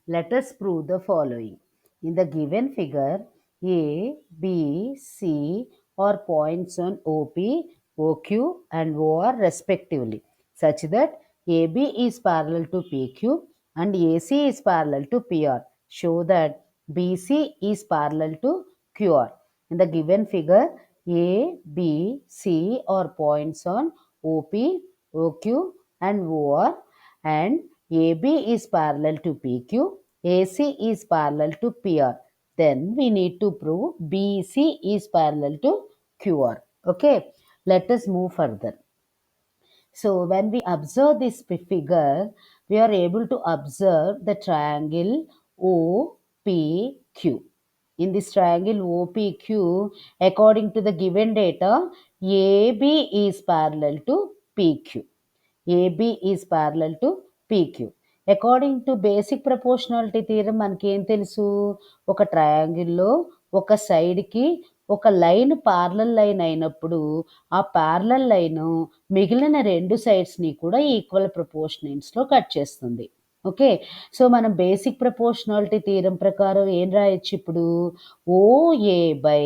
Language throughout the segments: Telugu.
Let us prove the following. In the given figure, A, B, C are points on OP, OQ and OR respectively, such that AB is parallel to PQ and AC is parallel to PR. Show that BC is parallel to QR. In the given figure, A, B, C are points on OP, OQ and OR, and AB is parallel to PQ, AC is parallel to PR. Then we need to prove BC is parallel to QR. Okay, let us move further. So when we observe this figure, we are able to observe the triangle OPQ. In this triangle OPQ, according to the given data, AB is parallel to PQ. AB is parallel to PQ. According to basic proportionality theorem మనకి ఏం తెలుసు, ఒక ట్రయాంగిల్లో ఒక సైడ్కి ఒక లైన్ పారలల్ లైన్ అయినప్పుడు ఆ పారలల్ లైన్ మిగిలిన రెండు సైడ్స్ని కూడా ఈక్వల్ ప్రపోర్షనేట్స్లో కట్ చేస్తుంది. ఓకే, సో మనం బేసిక్ ప్రపోర్షనాలిటీ థియరం ప్రకారం ఏం రాయొచ్చు ఇప్పుడు, OA by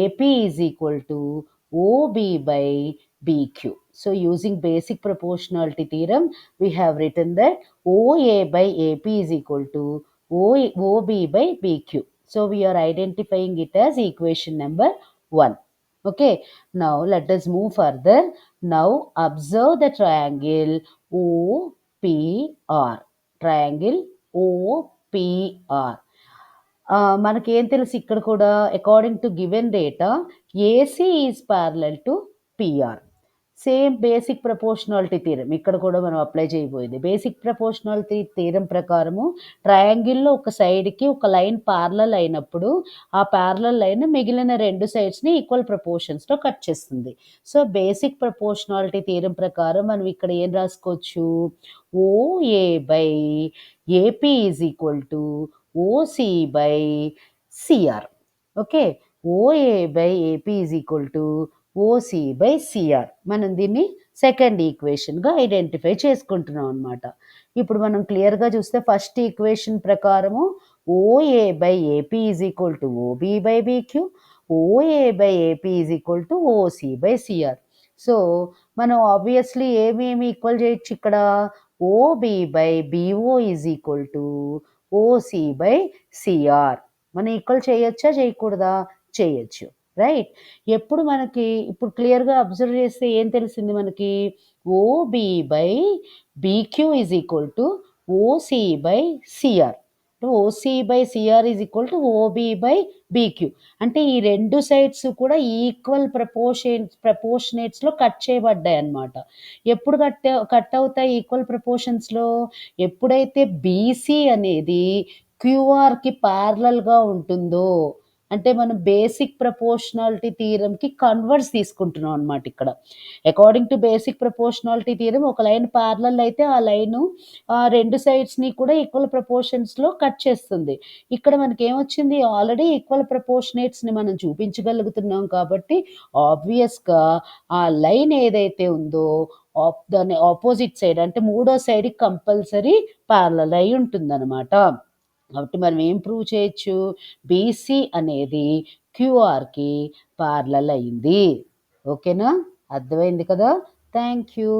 AP is equal to OB by BQ. So using basic proportionality theorem, we have written that OA by AP is equal to OB by BQ. So we are identifying it as equation number 1. Okay, now let us move further. Now observe the triangle OPR. Triangle OPR. మనకేం తెలుసు ఇక్కడ కూడా, according to given data AC is parallel to PR. Same basic proportionality theorem ఇక్కడ కూడా మనం అప్లై చేయబోయేది. బేసిక్ ప్రపోర్షనాలిటీ థీరం ప్రకారము ట్రయాంగిల్లో ఒక సైడ్కి ఒక లైన్ ప్యారలల్ అయినప్పుడు ఆ ప్యారలల్ లైన్ మిగిలిన రెండు సైడ్స్ని ఈక్వల్ ప్రపోర్షన్స్లో కట్ చేస్తుంది. సో బేసిక్ ప్రపోర్షనాలిటీ థీరం ప్రకారం మనం ఇక్కడ ఏం రాసుకోవచ్చు, OA by AP is equal to OC by CR. Okay, OA by AP is equal to OC by CR. మనం దీన్ని సెకండ్ ఈక్వేషన్గా ఐడెంటిఫై చేసుకుంటున్నాం అనమాట. ఇప్పుడు మనం క్లియర్గా చూస్తే ఫస్ట్ ఈక్వేషన్ ప్రకారము OA by AP is equal to OB by BQ, OA by AP is equal to OC by CR. So మనం ఆబ్వియస్లీ ఏమేమి ఈక్వల్ చేయొచ్చు ఇక్కడ, OB by BO is equal to OC by CR. మనం ఈక్వల్ చేయొచ్చా చేయకూడదా, చేయొచ్చు, రైట్. ఎప్పుడు మనకి ఇప్పుడు క్లియర్గా అబ్జర్వ్ చేస్తే ఏం తెలిసింది మనకి, OB by BQ is equal to OC by CR. OC by CR is equal to OB by BQ. అంటే ఈ రెండు సైడ్స్ కూడా ఈక్వల్ ప్రపోర్షనేట్స్లో కట్ చేయబడ్డాయి అన్నమాట. ఎప్పుడు కట్ అవుతాయి ఈక్వల్ ప్రపోర్షన్స్లో, ఎప్పుడైతే బీసీ అనేది క్యూఆర్కి ప్యారలల్గా ఉంటుందో, అంటే మనం బేసిక్ ప్రపోర్షనాలిటీ థియరంకి కన్వర్స్ తీసుకుంటున్నాం అనమాట. ఇక్కడ according to basic proportionality theorem ఒక లైన్ ప్యారలల్ అయితే ఆ లైను రెండు సైడ్స్ని కూడా ఈక్వల్ ప్రపోర్షన్స్లో కట్ చేస్తుంది. ఇక్కడ మనకి ఏమొచ్చింది, ఆల్రెడీ ఈక్వల్ ప్రపోర్షనేట్స్ని మనం చూపించగలుగుతున్నాం కాబట్టి ఆబ్వియస్గా ఆ లైన్ ఏదైతే ఉందో దాని ఆపోజిట్ సైడ్ అంటే మూడో సైడ్కి కంపల్సరీ ప్యారలల్ అయి ఉంటుందన్నమాట. కాబట్టి మనం ఏం ప్రూవ్ చేయొచ్చు, బీసీ అనేది క్యూఆర్కి ప్యారలల్ అయింది. ఓకేనా, అర్థమైంది కదా. Thank you.